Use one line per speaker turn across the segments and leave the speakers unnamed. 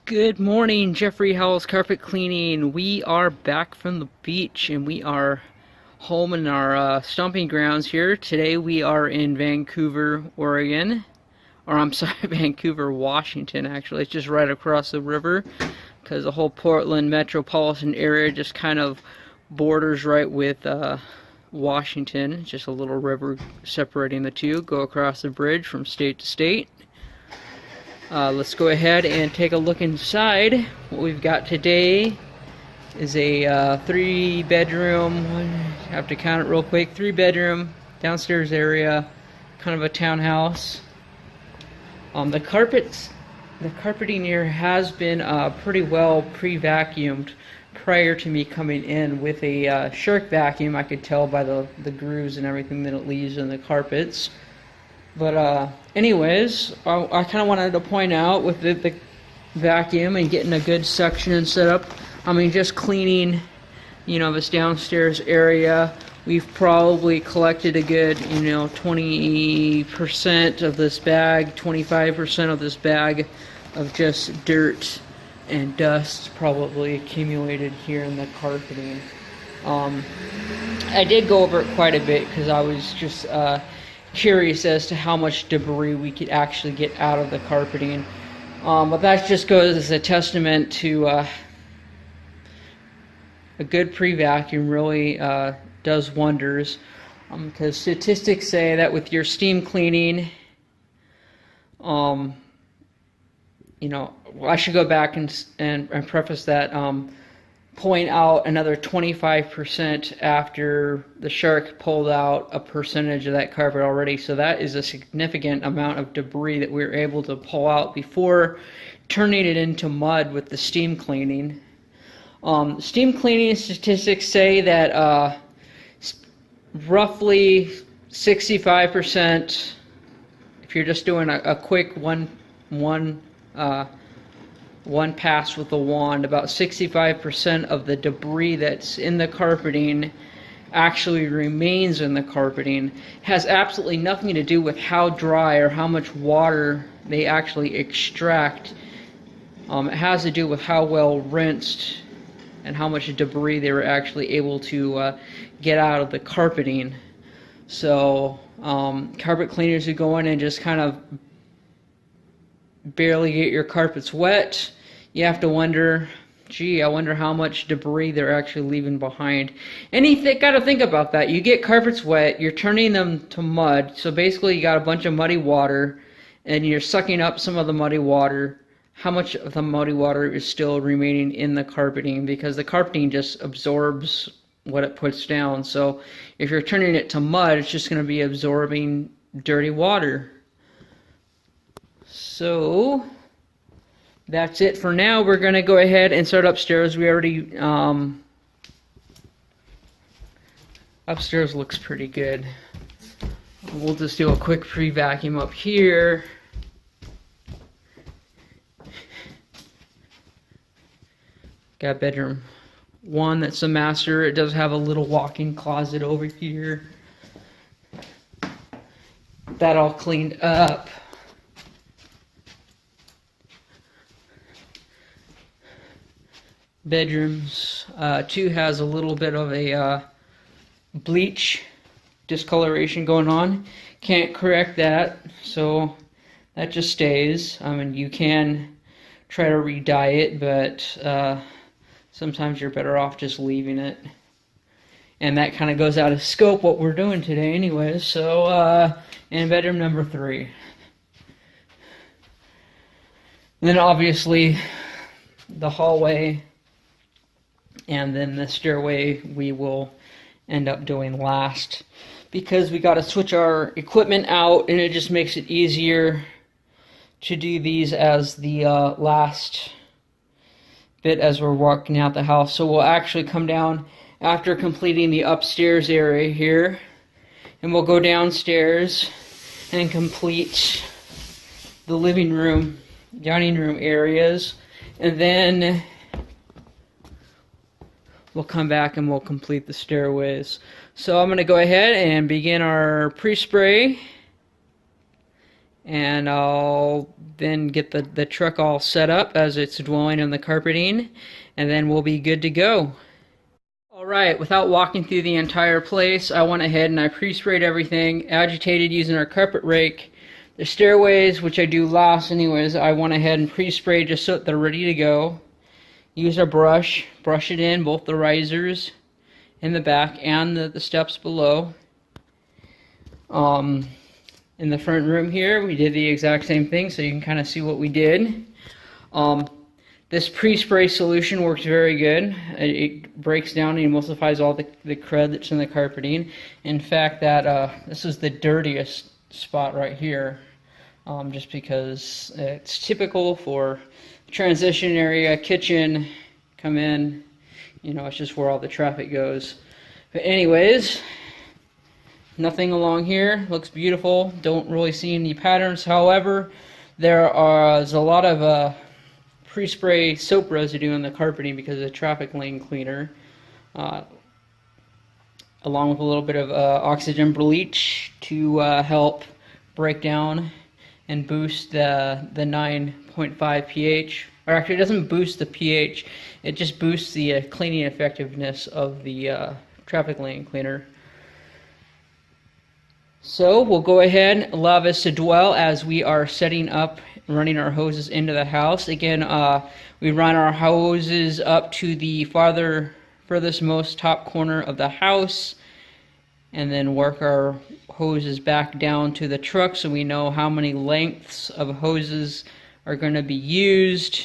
Good morning, Jeffrey Howell's Carpet Cleaning. We are back from the beach and we are home in our stomping grounds here. Today we are in Vancouver, Oregon. Or I'm sorry, Vancouver, Washington actually. It's just right across the river because the whole Portland metropolitan area just kind of borders right with Washington. It's just a little river separating the two. Go across the bridge from state to state. Let's go ahead and take a look inside. What we've got today is a 3-bedroom, I have to count it real quick, 3-bedroom, downstairs area, kind of a townhouse. The carpeting here has been pretty well pre-vacuumed prior to me coming in with a shark vacuum. I could tell by the grooves and everything that it leaves in the carpets. But anyways, I kind of wanted to point out with the vacuum and getting a good suction set up. I mean, just cleaning, this downstairs area. We've probably collected a good, 20% of this bag, 25% of this bag of just dirt and dust probably accumulated here in the carpeting. I did go over it quite a bit because I was just curious as to how much debris we could actually get out of the carpeting. But that just goes as a testament to a good pre-vacuum really does wonders. Because statistics say that with your steam cleaning, I should go back and preface that, point out another 25% after the shark pulled out a percentage of that carpet already. So that is a significant amount of debris that we were able to pull out before turning it into mud with the steam cleaning. Steam cleaning statistics say that roughly 65%, if you're just doing a quick one pass with the wand, about 65% of the debris that's in the carpeting actually remains in the carpeting. Has absolutely nothing to do with how dry or how much water they actually extract. It has to do with how well rinsed and how much debris they were actually able to get out of the carpeting. So carpet cleaners who go in and just kind of barely get your carpets wet, you have to wonder, gee, I wonder how much debris they're actually leaving behind. And you got to think about that. You get carpets wet, you're turning them to mud, so basically you got a bunch of muddy water, and you're sucking up some of the muddy water. How much of the muddy water is still remaining in the carpeting? Because the carpeting just absorbs what it puts down. So if you're turning it to mud, it's just going to be absorbing dirty water. So that's it for now. We're going to go ahead and start upstairs. We already, upstairs looks pretty good. We'll just do a quick pre-vacuum up here. Got bedroom 1, that's the master. It does have a little walk-in closet over here. That all cleaned up. Bedrooms 2 has a little bit of a bleach discoloration going on. Can't correct that, so that just stays. I mean, you can try to re-dye it, but sometimes you're better off just leaving it. And that kind of goes out of scope what we're doing today anyways. So in bedroom number 3. And then obviously the hallway and then the stairway we will end up doing last, because we got to switch our equipment out and it just makes it easier to do these as the last bit as we're walking out the house. So we'll actually come down after completing the upstairs area here, and we'll go downstairs and complete the living room, dining room areas, and then we'll come back and we'll complete the stairways. So I'm going to go ahead and begin our pre-spray and I'll then get the truck all set up as it's dwelling on the carpeting, and then we'll be good to go. Alright, without walking through the entire place, I went ahead and I pre-sprayed everything, agitated using our carpet rake. The stairways, which I do last anyways, I went ahead and pre-sprayed just so that they're ready to go. Use a brush it in, both the risers in the back and the steps below. In the front room here, we did the exact same thing, so you can kind of see what we did. This pre-spray solution works very good. It breaks down and emulsifies all the crud that's in the carpeting. In fact, this is the dirtiest spot right here, just because it's typical for transition area, kitchen, come in, you know, it's just where all the traffic goes. But anyways, nothing along here. Looks beautiful. Don't really see any patterns. However, there's a lot of pre-spray soap residue in the carpeting because of the traffic lane cleaner, along with a little bit of oxygen bleach to help break down and boost the 9.5 pH. Or actually, it doesn't boost the pH, it just boosts the cleaning effectiveness of the traffic lane cleaner. So we'll go ahead and allow this to dwell as we are setting up and running our hoses into the house. Again, we run our hoses up to the furthest most top corner of the house, and then work our hoses back down to the truck so we know how many lengths of hoses are going to be used.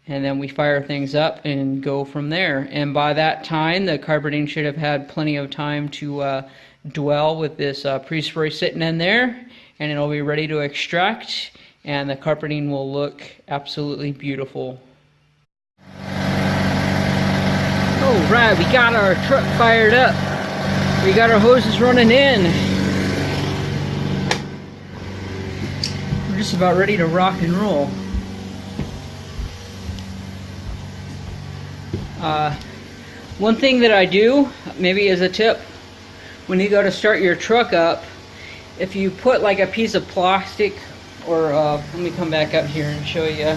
And then we fire things up and go from there. And by that time, the carpeting should have had plenty of time to dwell with this pre-spray sitting in there, and it'll be ready to extract, and the carpeting will look absolutely beautiful. Alright, we got our truck fired up. We got our hoses running in. We're just about ready to rock and roll. One thing that I do, maybe as a tip, when you go to start your truck up, if you put like a piece of plastic, or let me come back up here and show you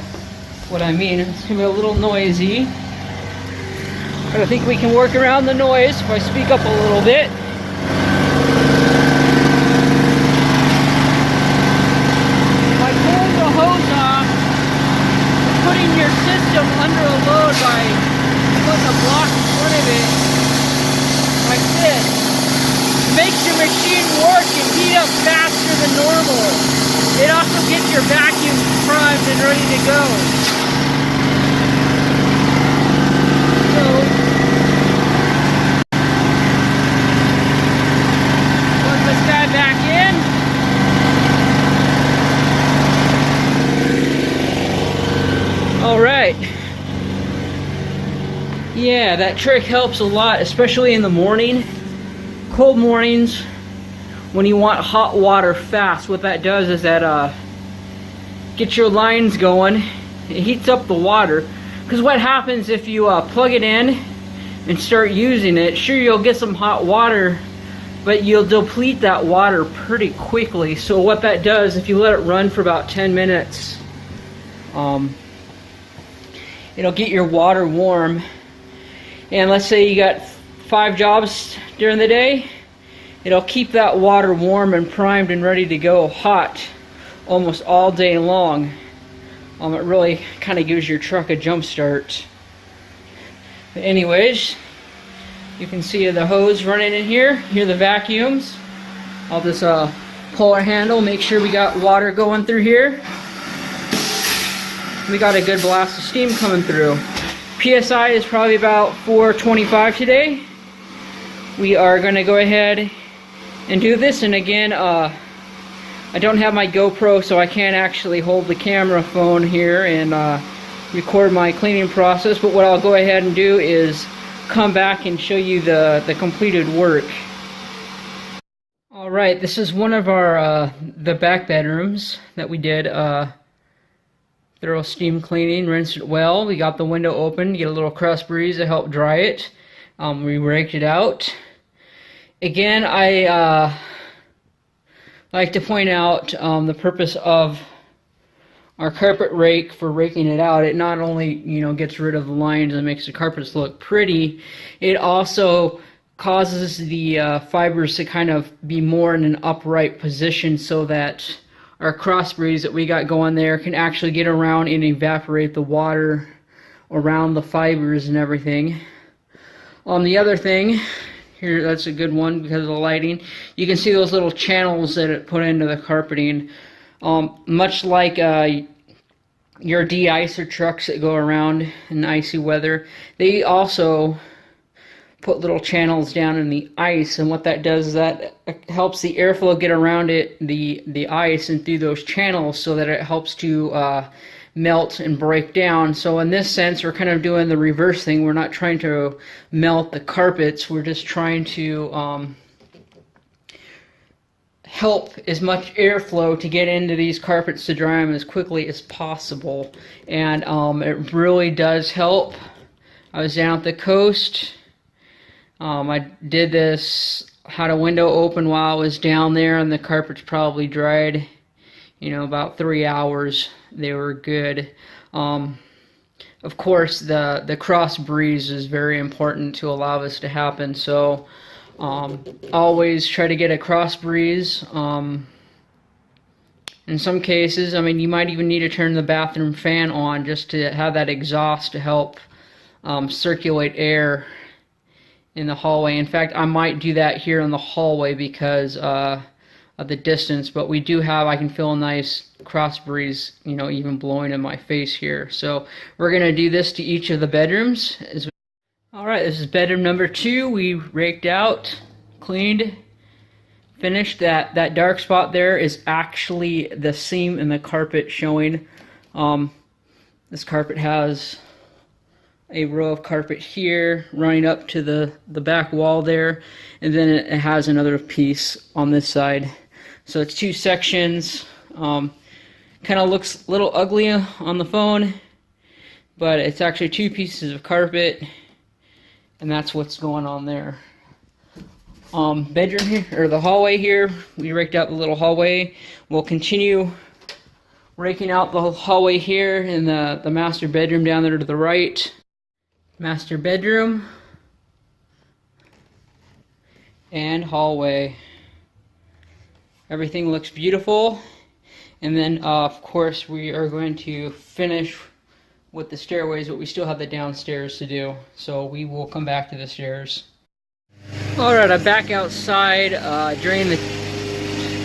what I mean. It's going to be a little noisy, but I think we can work around the noise if I speak up a little bit. By pulling the hose off, putting your system under a load by putting a block in front of it, like this, makes your machine work and heat up faster than normal. It also gets your vacuum primed and ready to go. So, plug this guy back in. Alright. Yeah, that trick helps a lot, especially in the morning. Cold mornings, when you want hot water fast, what that does is that gets your lines going. It heats up the water. Because what happens if you plug it in and start using it, sure, you'll get some hot water, but you'll deplete that water pretty quickly. So what that does, if you let it run for about 10 minutes, it'll get your water warm. And let's say you got 5 jobs during the day, it'll keep that water warm and primed and ready to go hot almost all day long. It really kind of gives your truck a jump start. But anyways, you can see the hose running in here. Hear the vacuums. I'll just pull our handle, make sure we got water going through here. We got a good blast of steam coming through. PSI is probably about 425 today. We are going to go ahead and do this, and again, I don't have my GoPro, so I can't actually hold the camera phone here and record my cleaning process, but what I'll go ahead and do is come back and show you the completed work. Alright, this is one of our the back bedrooms that we did thorough steam cleaning, rinsed it well. We got the window open to get a little crust breeze to help dry it. We raked it out. Again, I I like to point out the purpose of our carpet rake for raking it out. It not only, gets rid of the lines and makes the carpets look pretty, it also causes the fibers to kind of be more in an upright position so that our cross breeze that we got going there can actually get around and evaporate the water around the fibers and everything. The other thing here, that's a good one because of the lighting. You can see those little channels that it put into the carpeting. Much like your de-icer trucks that go around in icy weather, they also put little channels down in the ice, and what that does is that helps the airflow get around the ice and through those channels so that it helps to melt and break down. So in this sense, we're kind of doing the reverse thing. We're not trying to melt the carpets, we're just trying to help as much airflow to get into these carpets to dry them as quickly as possible. And it really does help. I was down at the coast. I did this, had a window open while I was down there, and the carpets probably dried, about 3 hours. They were good. Of course, the cross breeze is very important to allow this to happen, so always try to get a cross breeze. In some cases, you might even need to turn the bathroom fan on just to have that exhaust to help circulate air in the hallway. In fact, I might do that here in the hallway because of the distance, but we do have, I can feel a nice cross breeze, even blowing in my face here. So we're going to do this to each of the bedrooms. Alright, this is bedroom number 2. We raked out, cleaned, finished. That dark spot there is actually the seam in the carpet showing. This carpet has a row of carpet here running up to the back wall there, and then it has another piece on this side. So it's 2 sections. Kind of looks a little ugly on the phone, but it's actually 2 pieces of carpet, and that's what's going on there. Bedroom here, or the hallway here, we raked out the little hallway. We'll continue raking out the hallway here in the master bedroom down there to the right. Master bedroom and hallway. Everything looks beautiful. And then of course we are going to finish with the stairways, but we still have the downstairs to do, so we will come back to the stairs. Alright, I'm back outside, drain the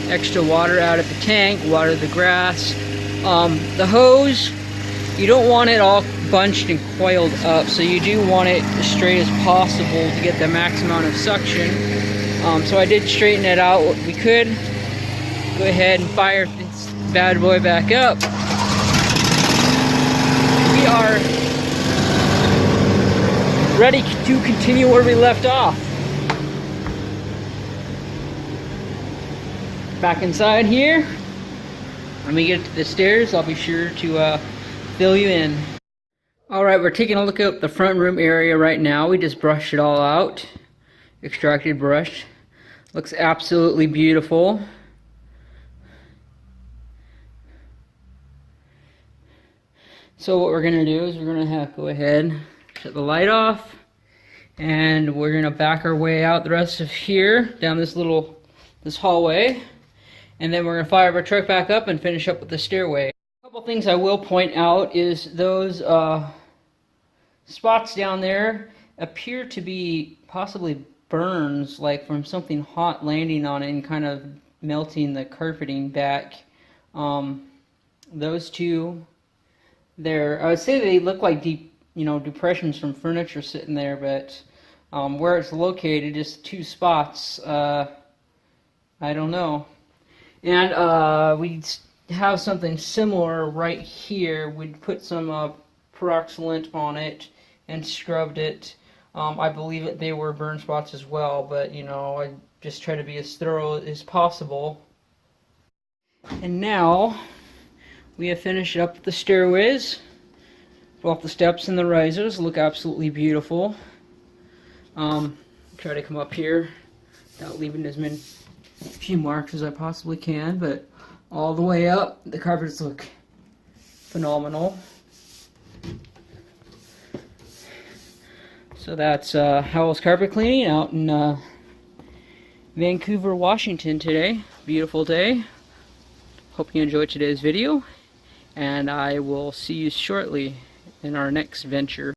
extra water out of the tank, water the grass. The hose, you don't want it all bunched and coiled up, so you do want it as straight as possible to get the max amount of suction. So I did straighten it out what we could. Go ahead and fire this bad boy back up. We are ready to continue where we left off. Back inside here. When we get to the stairs, I'll be sure to fill you in. Alright, we're taking a look at the front room area right now. We just brushed it all out. Extracted brush. Looks absolutely beautiful. So what we're going to do is we're going to go ahead, shut the light off, and we're going to back our way out the rest of here, down this hallway, and then we're going to fire our truck back up and finish up with the stairway. A couple things I will point out is those spots down there appear to be possibly burns, like from something hot landing on it and kind of melting the carpeting back. Those two there, I would say they look like deep, depressions from furniture sitting there, but where it's located, just 2 spots, I don't know. And we have something similar right here. We'd put some peroxylant on it and scrubbed it. I believe that they were burn spots as well, but I just try to be as thorough as possible. And now we have finished up the stairways. Both the steps and the risers look absolutely beautiful. Try to come up here without leaving as few marks as I possibly can, but all the way up, the carpets look phenomenal. So that's Howell's carpet cleaning out in Vancouver, Washington today. Beautiful day. Hope you enjoyed today's video, and I will see you shortly in our next venture.